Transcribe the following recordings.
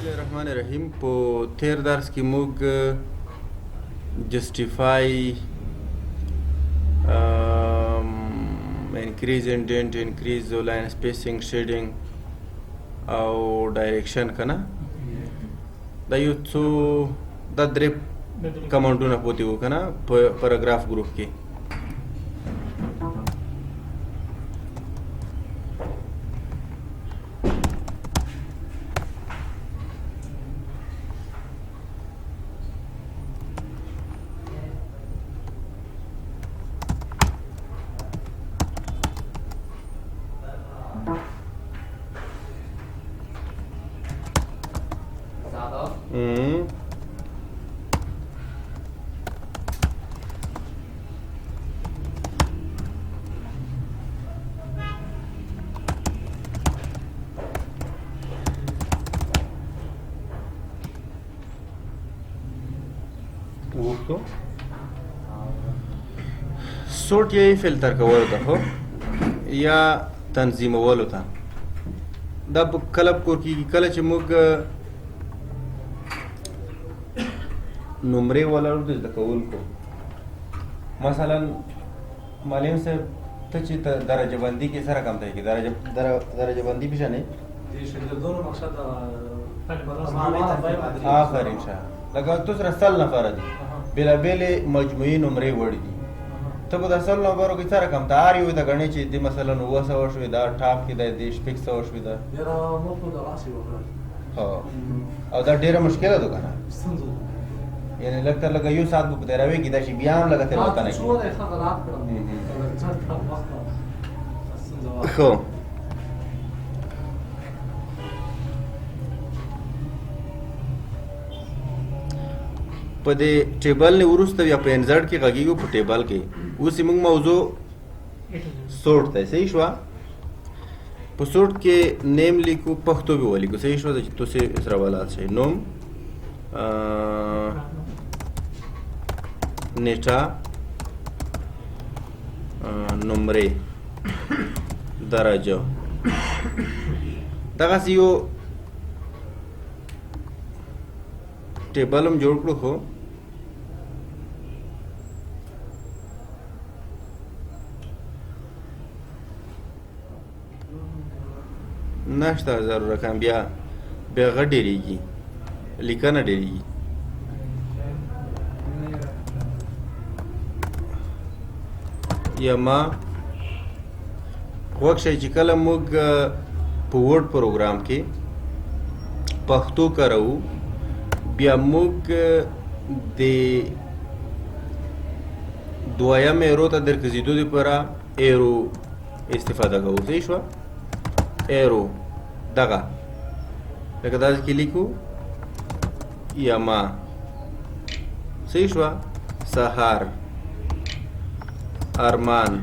الرحمن الرحیم په تیر درس کې موږ جسټیفای انکریز انډنټ انکریز لاین سپیسینګ شیډینګ او ډایرکشن کنه دا یو څو د درې کمانډونه پوتې وو کنه په پاراګراف ګروپ کې سورټ یې فلتر کول ته هو یا تنظیمولو ته دا کله کور کېږي کله چې موږ نمرې ولرو د زده کوونکو مثلا معلم صاحب ته چې درجه بندي کې سره کم ته کې درجه بندي پیژنې آفرین شه لکه تو سره سل نفره دي بېلابېلې مجموعي نمرې وړي دي ته به د سل نمبرو کې سره کم ته هر یو ته ګڼې چې د مثلا 900 شوې ده ټاپ کې دی 600 شوې ده او دا ډېره مشکله ده که نه یعنې لږ تر لږه یو ساعت به په تېروي کې دا چې بیا هم لږه تېروتنه کړي ښه په دې ټیبل نه وروسته بیا په انزرټ کې غږیږو په ټیبل کې اوس موږ موضوع سورټ دی صحیح شوه په سورټ کې نیم لیکو پښتو به ولیکو صحیح شوه چې تاسې سره ولاد شئ نوم نیټه نمرې درجه دغسې یو ټیبل هم جوړ کړو خو نشته ضرور رقم بیا غږ ډېرېږي لیکنه ډېرېږي یا ما غوږ شئ چې کله موږ په ورډ پروګرام کې پښتو کاروو بیا موږ د دویم ایرو ته درکزیدو دپاره ایرو استفاده کوو صحیح شوه ایرو دغه لکه داسې کې لیکو یا ما صحیح شوه سهار ارمان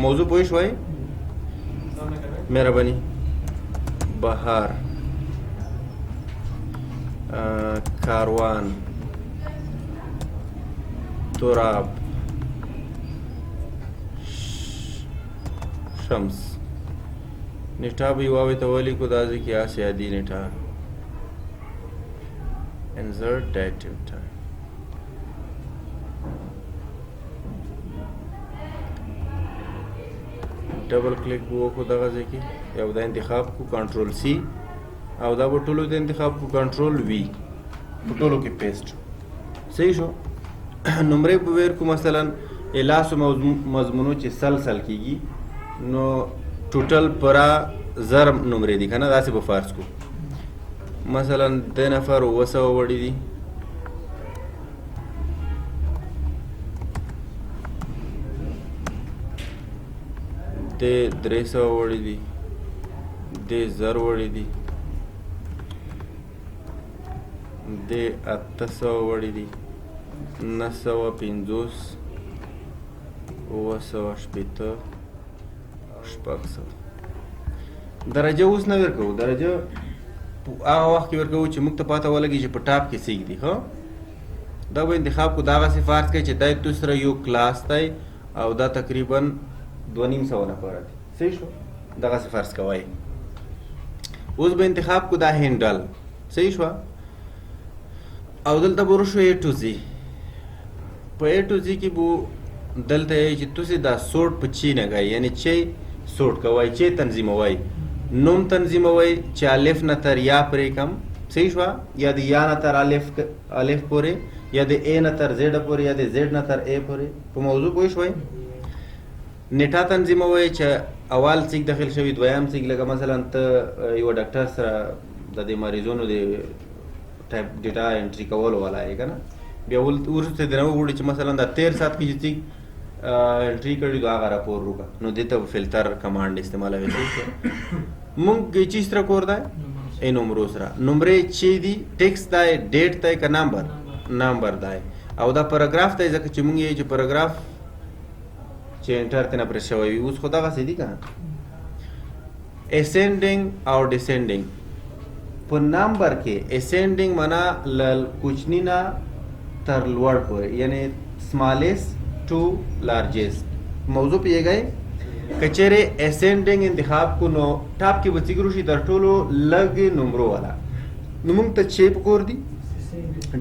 موضوع پوه شوئ مهرباني بهار کاروان تراب شمس نیټه به یې واوې ته ولیکو دا ځای کې آسیادي نیټه انزرټ ډیټیو ټایم ډبل کلیک به وکړو دغه ځای کې یو دا انتخاب کو کنټرول سی او دا به ټولو ته انتخاب کو کنټرول وی په ټولو کې پیسټ صحیح شو نمرې به ویر کو مثلا لاسو مضمونو چې سل کېږي نو ټوټل پورا 1000 نمرې دي که نه داسې به فرض کو مثلا 2 نفر 200 وړي دي د 300 وړي دي د 1000 وړي دي د 800 وړي دي 950 950 شپږ درجه اوس نه ورکوو درجه هغه وخت کې ورکوو چې موږ ته پته ولګي چې په ټاپ کې څه ږدي ښه دا به انتخاب کو دغسې فرض کړئ چې دا تو سره یو کلاس دی او دا تقریبا 250 نفره دي صحیح شو دغسې فرض کوئ اوس به انتخاب کو دا هندل صحیح شو او دلته به شو A to Z په A to Z کې بو دلته چې تاسو دا سورت په چی نه غي یعنی چې سورت کوي چې تنظیموي نوم تنظیموي چې الف نه تر یا پرې کم صحیح شو یا د یا نه تر الف پورې یا د A نه تر Z پورې یا د Z نه تر A پورې په موضوع پوه شوي نیټه تنظیموي چې اول څیک داخل شوی دویم څیک لکه مثلا ته یو ډاکټر سره د دې مریضونو د ټایپ ډیټا انټری کول ولای کنه بیا ورته دنه وړي چې مثلا د 13 سات کې چې انټری کړی دا هغه راپور وکړه نو دته فلټر کمانډ استعمالوي مونږ چې سره کور دا ای نمبر سره نمبر چې دی ټیکست دا ډیټ ته کا نمبر دا او دا پاراګراف ته ځکه چې مونږ یې چې پاراګراف چې انټر ته نه پر شوی اوس خدا غا سیدی کنه ascending او descending په نمبر کې ascending معنا ل کوچنی نه تر لوړ پورې یعنی smallest to largest موضوع پیږي کچره ascending انتخاب کو نو ټاپ کې وڅګرو شي در ټولو لګ نمبر والا نو موږ ته چیپ کور دي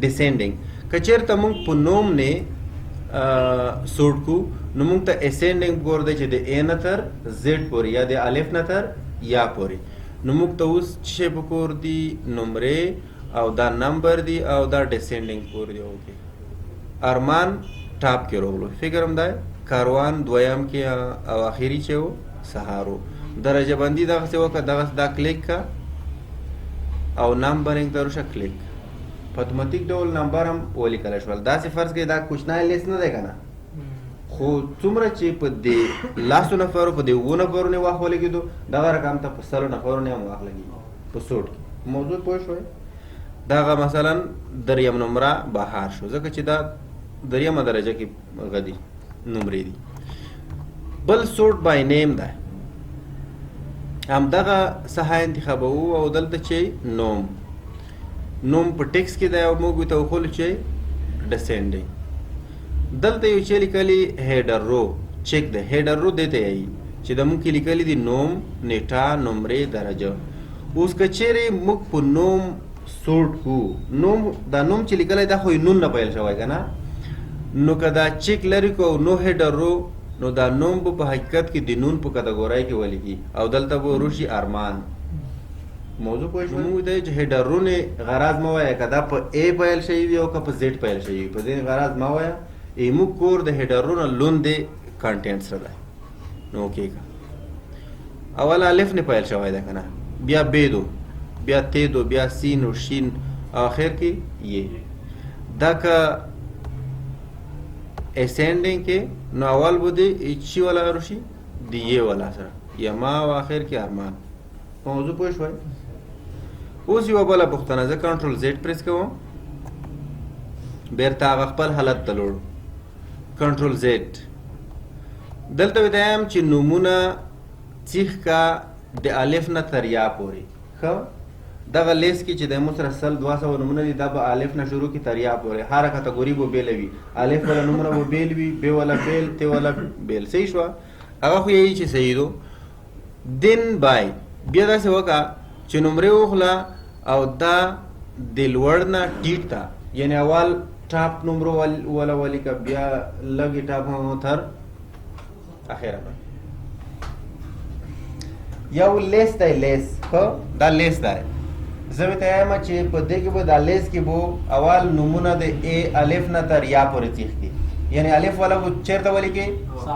descending کچره ته موږ په نوم نه سورت کو نو موږ ته ascending کور دی چې د A نه تر Z پورې یا د الف نه تر یا پورې نو موږ ته اوس چې په کور دی نمبر او دا نمبر دی او دا descending کور دی اوکي ارمان ټاپ کې راغلو فکر هم دی کاروان دویم کې او اخیری چې و سهارو درجه بندی دغه څه وکړه دغه دا کلیک کا او نمبرینګ ته ورشه کلیک په اتوماتیک ډول نمبر هم ولیکل شول دا څه فرض کې دا کوچنی لیست نه دی کنه خو څومره چې په دې لاسو نفرو په دې و نفرو نه واخ ولګېدو دغه رقم ته په سلو نفرو نه هم واخ لګي په سوټ کې موضوع پوه شوی دغه مثلا دریم نمره بهار شو ځکه چې دا دریمه درجه کې غدي نمرې دي بل سورت بای نیم ده هم دغه سها انتخابو او دلته چې نوم په ټیکس کې ده او موږ ته وخول چې ډسینډینګ دلته یو چې لیکلي هیډر رو چیک ده هیډر رو دته ای چې د موږ کې لیکلي دي نوم نیټه نمرې درجه اوس کچېره موږ په نوم سورت کو نوم دا نوم چې لیکلای دا خو نون نه پیل شوی کنه نو کدا چیک لري کو نو هیډر رو نو دا نوم په حقیقت کې د نون په کټګورای کې ولګي او دلته به روشي ارمان موضوع پوه شو موږ د هیډر رو نه غرض مو وای کدا په A پیل شي او که په Z پیل شي په دې غرض مو وای ایمو کور د هیډر رو نه لوندې کانټینټ سره ده نو کې کا اول الف نه پیل شوی ده کنه بیا B دو بیا T دو بیا سین او شین اخر کې یہ دا کا ascending کې نو اول بده چی والا روشي دی یہ والا سره یا ما او اخر کې ارمان موضوع پوه شوي اوس یو بل پښتنه ز کنټرول Z پریس کوم بیرته خپل حالت ته لوړ کنټرول Z دلته وایم چې نمونه چیخ کا د الف نه تر یا پورې خو دغه لیس کې چې د مصر سل 200 نمونه دي د الف نه شروع کی تر یا پورې هر کټګوري بو بیل وی الف ولا نمبر بو بیل وی به ولا بیل ته ولا بیل صحیح شو هغه خو یی چې صحیح دو دین بای بیا دا څه وکا چې نمبر وخلا او دا د لوړ نه ټیټ تا یعنی اول ټاپ نمبر ولا ولی کا بیا لګی ټاپ هم تر اخره یو لیس دی لیس خو دا لیس دی زه ته یم چې په دې کې به د لیس کې بو اول نمونه د A الف نه تر یا پورې تیخ کی یعنی الف والا بو چیرته ولی کې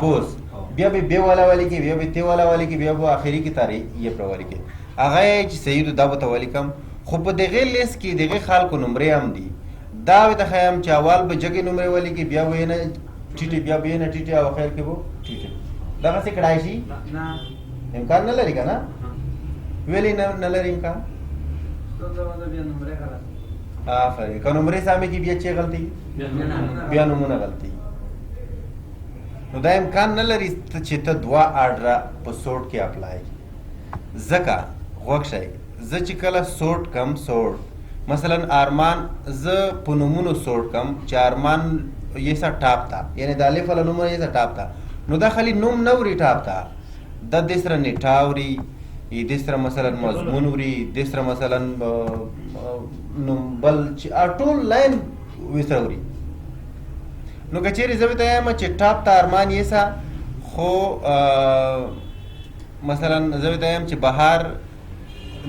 پوس بیا به B والا ولی کې بیا به T والا ولی کې بیا به اخري کې تر یې پر ولی کې هغه چې سید دا به تولی کم خو په دغه لیس کې دغه خلکو نمبرې هم دي دا ته خیم چې اول به جګې نمبرې ولی کې بیا به نه ټیټي بیا به نه ټیټي او اخر کې بو ټیټي دا څه کړای شي امکان نه لري کنه ویلی نه لري امکان آفرین که نمبر سامنے کی بیا چه غلطی بیا نمونه غلطی نو دا امکان نه لري چې ته دوا آرډر په سورت کې اپلای زکا غوښشي ز چې کله سورت کم سورت مثلا ارمان ز په نمونو سورت کم چې ارمان یې سا ټاپ تا یعنی د الف نمبر یې سا ټاپ تا نو دا خلی نوم نو ری ټاپ تا د دې سره نیټاوري دې سره مثلا مضمون وړي، دې سره مثلا بل چې ټول لاین وې سره وړي. نو که چیرې زه ورته وایم چې ټاپ ته ارمان یېسه، خو مثلا زه ورته وایم چې بهار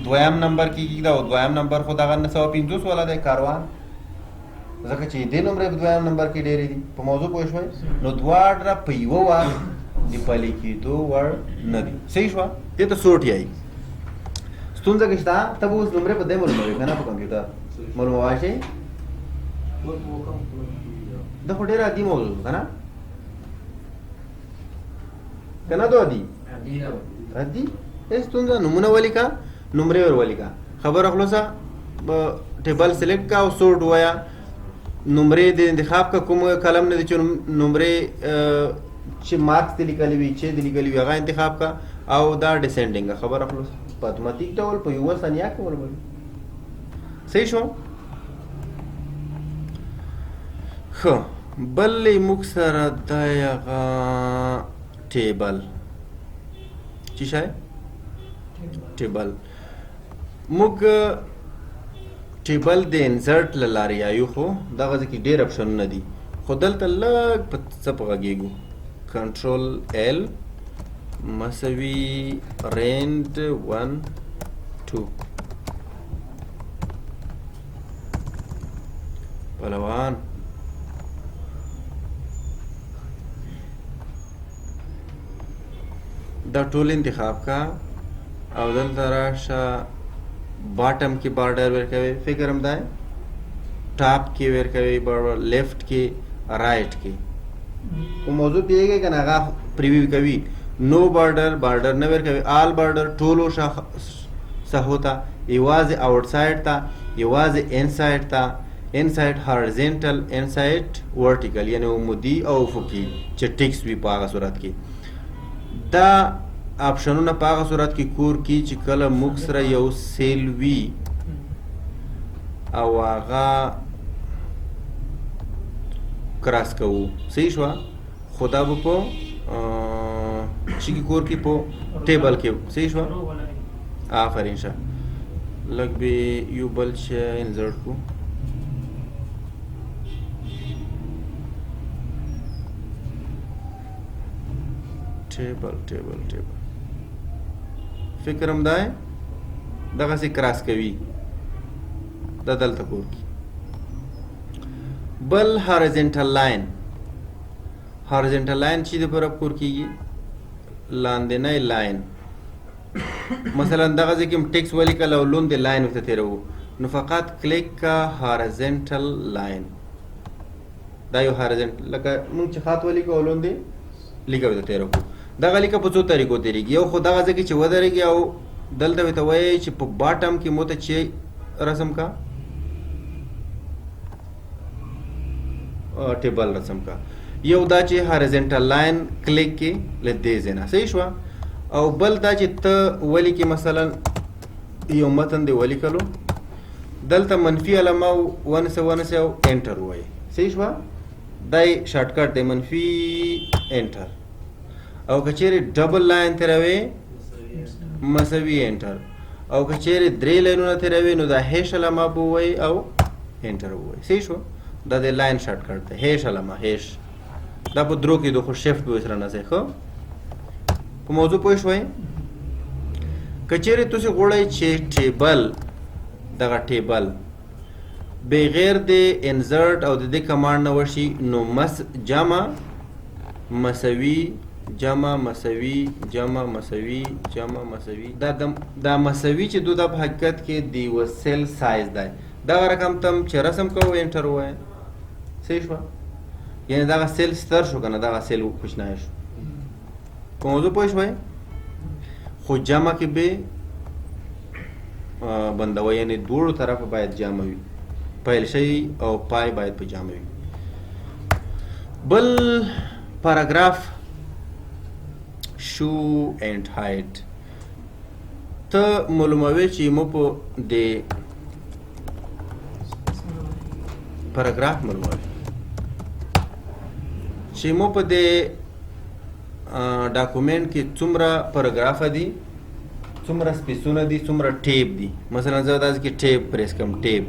2م نمبر کې کېږده او 2م نمبر خو دغه 950 والا دی کاروان، ځکه چې دې نمرې په 2م نمبر کې ډېرې دي. په موضوع پوه شوئ؟ نو دواړه په یوه وخت د پلي کېدو وړ نه دي. صحیح شوه؟ دې ته سوټ یایي. ستونزه که شته ته به اوس نمرې په دې معلوموي که نه په کمپیوټر معلومولی شئ؟ دا خو ډېر عادي موضوع ده که نه؟ که نه دو عادي؟ عادي. هېڅ ستونزه نومونه ولیکه، نمرې ور ولیکه، خبره خلاصه. ټیبل سلیکټ کا او سورټ ووایه. نمرې د انتخاب کا کوم کلم نه دی چې نمرې چې مارکس دې لیکلي وي، چې دې لیکلي وي هغه انتخاب کا، او دا ډسینډینګ خبره خلاصه په اتوماتیک ډول په یوه ثانیه کې ولولي. صحیح شو؟ ښه، بل موږ سره دی هغه ټیبل. چې شی ټیبل موږ ټیبل د انسرټ له لارې یایو، خو دغه ځای کې ډېر اپشنونه دي، خو دلته لږ په څه په غږېږو. کنټرول ایل مساوي رینډ 1 2 پهلوان. دا ټول انتخاب کا او دلته راشه باټم کې بارډر ورکوي، فکر هم دی ټاپ کې ورکوي بارډر، لیفټ کې، رائټ کې. خو موضوع پیږي که نه هغه پریویو کوي. نو بارډر بارډر نه ورکوي، آل بارډر ټولو ساحو ته، یوازې آوټ سایډ ته، یوازې انسایډ ته، انسایډ هارزنټل، انسایډ ورټیکل، یعنی عمودي او افقي چې ټیکس وي په هغه صورت کې. دا آپشنونه په هغه صورت کې کور کی چې کله موږ سره یو سیل وي او هغه کراس کوو. صحیح شوه؟ خو دا به په چې کې کور کې په ټیبل کې. صحیح شوه؟ آفرین شه. لږ به یو بل شی انزرټ کړو. ټیبل ټیبل ټیبل فکر هم دی دغسې کراس کوي، دا دلته کور کی. بل هارزنټل لاین. هارزنټل لاین چې د پاره کور کیږي، لاندنی لاین. مثلا دغه ځای کې هم ټیکس ولیکل او لوند لاین ورته تېروو، نو فقط کلیک کا هارزنټل لاین. دا یو هارزنټل، لکه موږ چې خط ولیکو او لوند لیکه ورته تېرو. دغه لیکه په څو طریقو تېرېږي. یو خو دغه ځای کې چې ودرېږي او دلته ورته وایي چې په باټم کې مو ته چې رسم کا ټیبل رسم کا. یو دا چې هارزنټل لاین کلیک کې له دې ځای نه. صحیح شوه؟ او بل دا چې ته ولیکې مثلا یو متن دی ولیکلو، دلته منفي علامه ونیسه او انټر ووایي. صحیح شوه؟ دا یې شارټکټ دی، منفي انټر. او که چیرې ډبل لاین تېروې مساوي انټر. او که چیرې 3 لاینونه تېروې نو دا هیش علامه به ووایي او انټر ووایي. صحیح شو؟ دا د لاین شارټکټ دی، هیش علامه، هیش. دا په درو کې د خو شفټ به ورسره نه ځئ. ښه په موضوع پوه شوئ؟ که چیرې تاسې غواړئ چې ټیبل دغه ټیبل بغیر د انزرټ او د دې کمانډ نه وشي، نو جمع مساوي جمع مساوي جمع مساوي جمع مساوي. دا مساوي چې دا په حقیقت کې د یوه سیل سایز دی. دغه رقم تم چې رسم کوو انټر ووایه. صحیح شوه؟ یعنې دغه سیل ستر شو که نه، دغه سیل کوچنی شو. په موضوع پوه شوئ؟ خو جمع کې به بندوئ، یعنې دواړو طرفه باید جمع وي، پیل شوي او پای باید په جمع وي. بل پاراګراف شو اینڈ هایټ. ته معلوموي چې مو په د پاراګراف معلوموي چې مو په د ډاکومنټ کې څومره پاراګراف دي څومره سپیسونه دي څومره ټیپ دي. مثلا زه داسې کې ټیپ پریس کوم ټیپ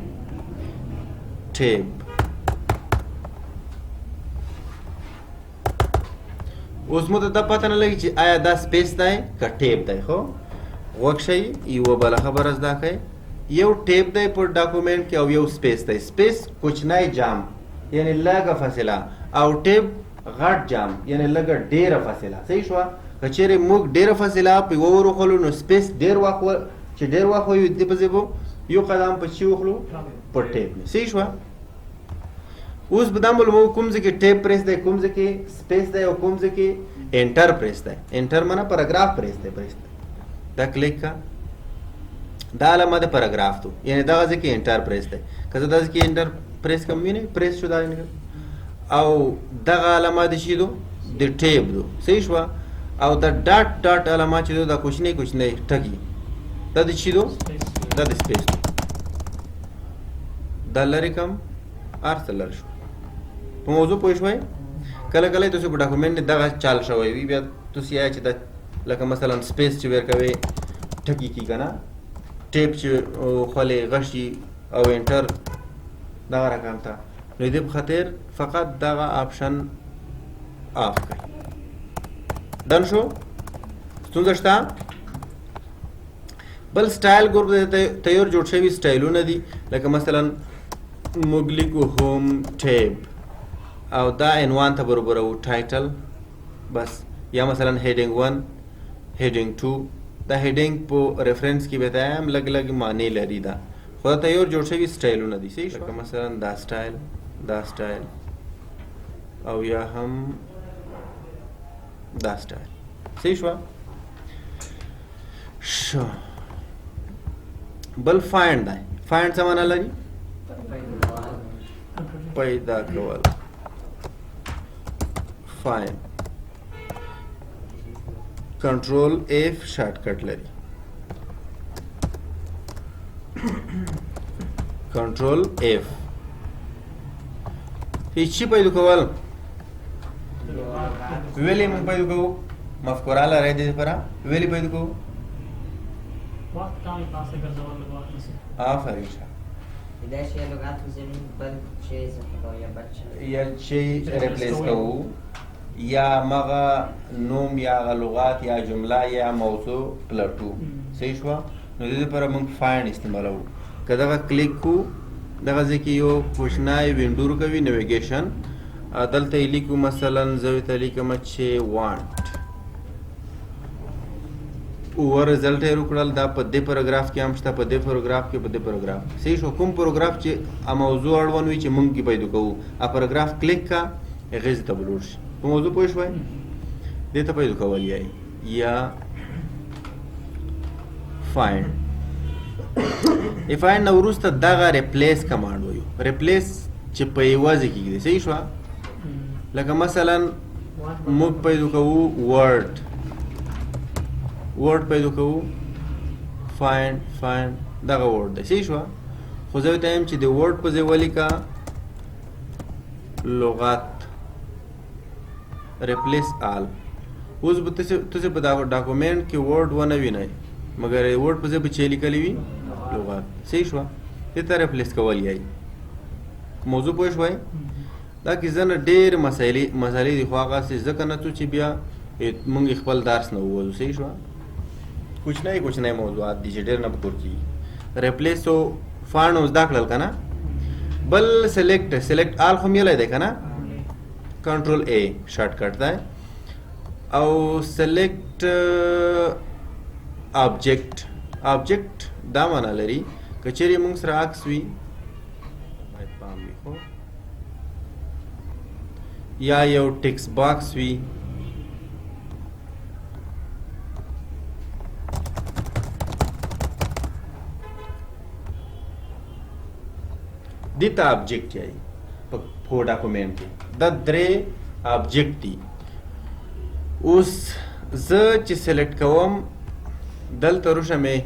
اوس مو ته دا پته نه لګي چې آیا دا سپیس دی که ټیپ دی. خو غوږ شئ یوه بله خبره زده کړئ. یو ټیپ دی په ډاکومنټ کې او یو سپیس دی. سپیس کوچنی جام یعنی لږه فاصله او ټیپ غټ جام یعنی لږه ډیره فاصله. صحیح شوه. که چیرې موږ ډیره فاصله په یوه ور وخلو نو سپیس ډیر وخت چې ډیر وخت وي دې پسې به یو قدم په چی وخلو په ټیپ نه. صحیح شوه. اوس به دا معلومو کوم ځای کې ټیپ پریس دی کوم ځای کې سپیس دی او کوم ځای کې انټر پریس دی. انټر معنی پاراګراف پریس دی. دا کلیک کا دا علامه د پاراګراف تو یعنی دغه ځای کې انټر پریس دی. که زه داسې کې انټر پریس کوم وینئ پریس شو دا او دغه علامه د شي دو د ټیپ دو. صحیح شوه. او دا ډاټ ډاټ علامه چې دو دا کوچنی کوچنی ټکي دا د شي دو دا د سپیس دو. دا لرې کم هر څه لرې شو. په موضوع پوه شوئ. کله کله تاسو په ډاکومنټ دغه چال شوی وي بیا تاسو یې چې د لکه مثلا سپیس چې ورکوي ټکي کی کنه ټیپ چې خولې غشي او انټر دغه رقم ته نو دې په خاطر فقط دغه آپشن آف کړئ. ډن شو. ستونزه شته. بل سټایل ګروپ تیار جوړ شوي سټایلونه دي لکه مثلا موږ لیکو هوم ټیب او دا عنوان ته برابرو ټایټل بس یا مثلا هیډینګ 1 هیډینګ 2 دا هیډینګ په ریفرنس کې به هم لګ لګ معنی لري. دا خو ته یو جوړ شوی سټایلونه دي. صحیح شو. مثلا دا سټایل او یا هم دا سټایل. صحیح شو. بل فایند دی. فایند څه معنی لري؟ پیدا کول. فاین کنټرول اف شارټکټ لري. کنټرول اف هیڅ پیدا کول ویلې مونږ پیدا کوو مفکوره لري دې لپاره ویلې پیدا کوو وقت کامل پاسه ګرځول لګوي. آفرین شه. دا شی لغات زمين بل شی زخه یا بچ یا شی ریپلیس کوو یا مغه نوم یا لغات یا جمله یا موضوع پلټو. صحیح شو. نو دې لپاره موږ فایند استعمالو. که دغه کلیک کو دغه ځکه یو کوشنای وینډو کوي نیویګیشن دلته لیکو مثلا زه ته لیکم چې وانټ او رزلټ یې وکړل دا په دې پاراګراف کې هم شته په دې پاراګراف کې په دې پاراګراف. صحیح شو. کوم پاراګراف چې ا موضوع اړوند وي چې موږ کې پیدا کوو ا پاراګراف کلیک کا غیز ته بلور شي. په موضوع پوه شوئ. دې ته پیدا کول یا فایند فایند نو وروسته دغه ریپلیس کمانډ وایو. ریپلیس چې په یوازې کېږي. صحیح شو. لکه مثلا موږ پیدا کوو ورډ پیدا کوو فایند دغه ورډ دی. صحیح شو. خو زه ته یم چې د ورډ په ځای ولیکه لغات ریپلیس آل. اوس به تاسو په دا ډاکومنټ کې ورډ ونه وینئ مګر ورډ په ځای به چې لیکلی وي لغات. صحیح شو. دې ته ریپلیس کول یای. موضوع پوه شوئ. دا کې ځنه ډېر مسایلې دي خو هغسې ځکه نه څو چې بیا موږ خپل درس نه ووایو. صحیح شو. کوچنی موضوعات دي چې ډېر نه پکور کېږي. ریپلیس او فایند اوس دا کړل که نه. بل سلیکټ آل خو میلی دی که نه. کنټرول اے شارټکټ دی او سلیکټ آبجیکټ دا معنا لري که چیرې موږ سره عکس وي باید پام وي خو یا یو ټیکس باکس وي دې ته آبجیکټ یایي په ډاکومنټ کې دا درې آبجیکټ دي. اوس زه چې سلیکټ کوم دلته روشمې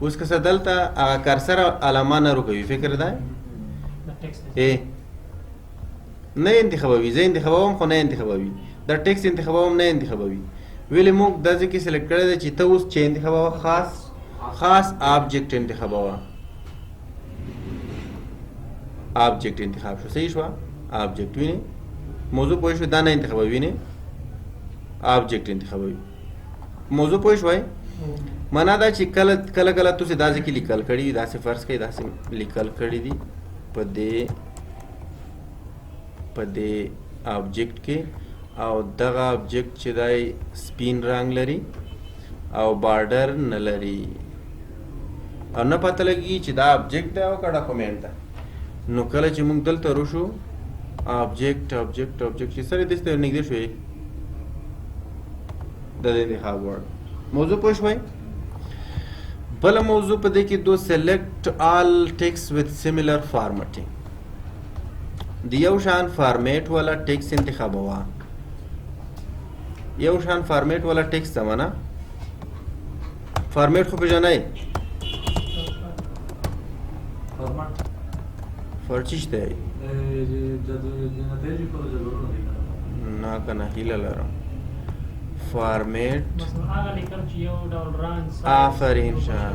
اوس که څه دلته هغه کرسر علامه نه روکوي فکر دی نه انتخابوي. زه انتخابوم خو نه انتخابوي. دا ټیکس انتخابوم نه انتخابوي. ویلې موږ دا ځکه سلیکټ کړی دی چې ته اوس چې انتخابوه خاص خاص آبجیکټ انتخابوه. آبجیکټ انتخاب شو. صحیح شو. آبجیکټ ویني موضوع پوه شو دا نه انتخابوي. ویني آبجیکټ انتخابوي. موضوع پوه شوي. معنا دا چې کله کله تاسو دا ځکه لیکل کړي دا څه فرض کړئ دا څه لیکل کړي دي په دې آبجیکټ کې او دغه آبجیکټ چې دای سپین رنگ لري او بارډر نه لري او نه پته لګي چې دا آبجیکټ دی او کډه کومنټ ده. نو کله چې موږ دلته روشو آبجیکټ چې سره دسته نږدې شوی د دې انتخاب وړ موضوع پوه شوي. بل موضوع په دې کې دو سلیکټ آل ټیکس وذ سیملر فارمیټینګ. د یو شان فارمیټ والا ټیکس انتخابوه. یو شان فارمیټ والا ټیکس زمانہ فارمیټ خو پیژنئ فرچیش دی نه کنه هیله لرم فارمیټ آفرین شاه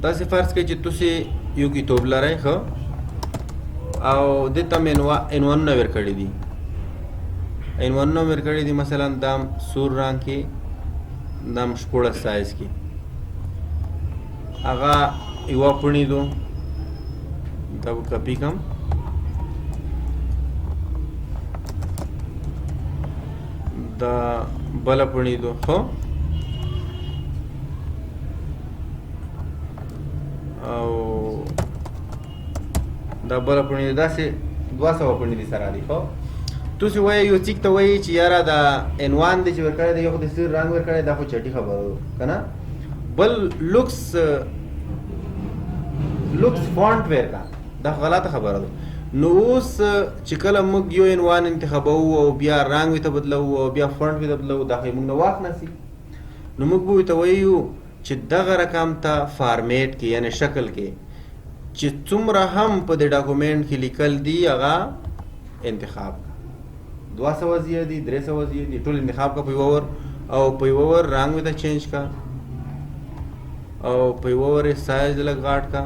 تاسې فرض کړئ چې تاسې یو کتاب لرئ ښه او دې ته مې عنوانونه ورکړي دي. عنوانونه مې ورکړي دي مثلا دام سور رنګ کې دام شپوړه سایز کې هغه یوه پوڼې دو دا به کپي کم دا بله پوڼې دو ښه او دا بله پوڼې داسې 200 پوڼې دي سره دي ښه. تاسې وایئ یو څیک ته وایئ چې یاره دا عنوان دی چې ورکړی دی یو خو د سور رنګ ورکړی دا خو چټي خبره ده که نه. بل لوکس فونټ ورکړه دا غلطه خبره ده. نو اوس چې کله موږ یو عنوان انتخابوو او بیا رنګ ورته بدلوو او بیا فونټ ورته بدلوو دا خو موږ نه واک نسي. نو موږ به ورته وایو چې دغه رقم ته فارمیټ کې یعنی شکل کې چې څومره هم په دې ډاکومنټ کې لیکل دي هغه انتخاب 200 زیه دي 300 زیه دي ټول انتخاب کا په یو ور او په یو ور رنګ ورته چینج کا او په یو ور سایز لږ غاټ کا.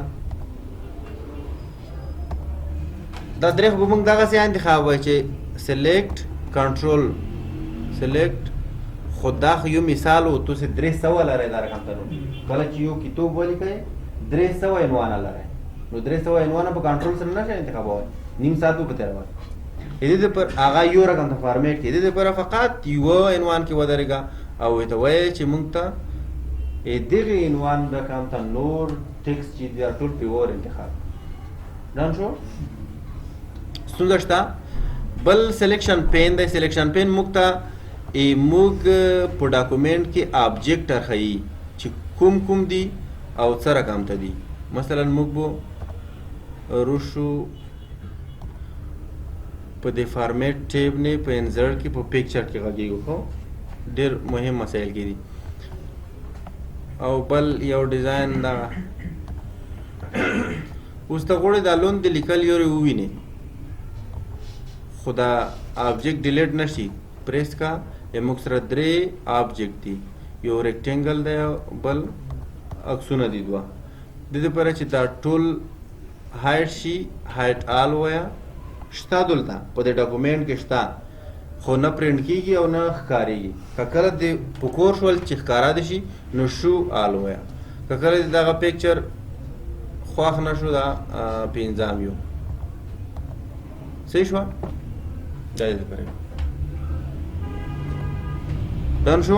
دا درې خو موږ دغه سي انتخاب وای چې سلیکټ کنټرول سلیکټ خدا خو یو مثال و تو سه 300 لري دا رقم ته کله چې یو کتاب ولیکئ 300 عنوان لري نو 300 عنوان په کنټرول سره نه انتخابوي نیم ساعت په تیر وای دې پر هغه یو رقم ته فارمیټ کې دې پر فقط یو عنوان کې ودرېګا او ته وای چې موږ ته دغه عنوان رقم ته نور ټیکس چې دا ټول په ور انتخاب ځان شو ستونزه. بل سلیکشن پین دی. سلیکشن پین موږ ته موږ په ډاکومنټ کې آبجیکټ راخایي چې کوم دي او څه رقم ته دي. مثلا موږ به روشو په دې فارمیټ ټیب نه په انزرټ کې په پکچر کې غږیږو خو ډېر مهم مسایل کې دي. او بل یو ډیزاین دا اوس ته غوړې دا لون د لیکل یو وویني خو دا آبجیکټ ډیلیټ نشي پریس کا موږ سره 3 آبجیکټ دي یو ریکټینګل دی بل عکسونه دي دوه د دې لپاره چې دا ټول هایټ شي هایټ آل وایا شته دلته په دې ډاکومنټ کې شته خو نه پرینټ کیږي او نه ښکاریږي. کله د پکور شول چې ښکارا دي شي نو شو آل وایا کله دغه پکچر خواخ نشو دا پنځام یو صحیح شو دا دې لپاره ډن شو.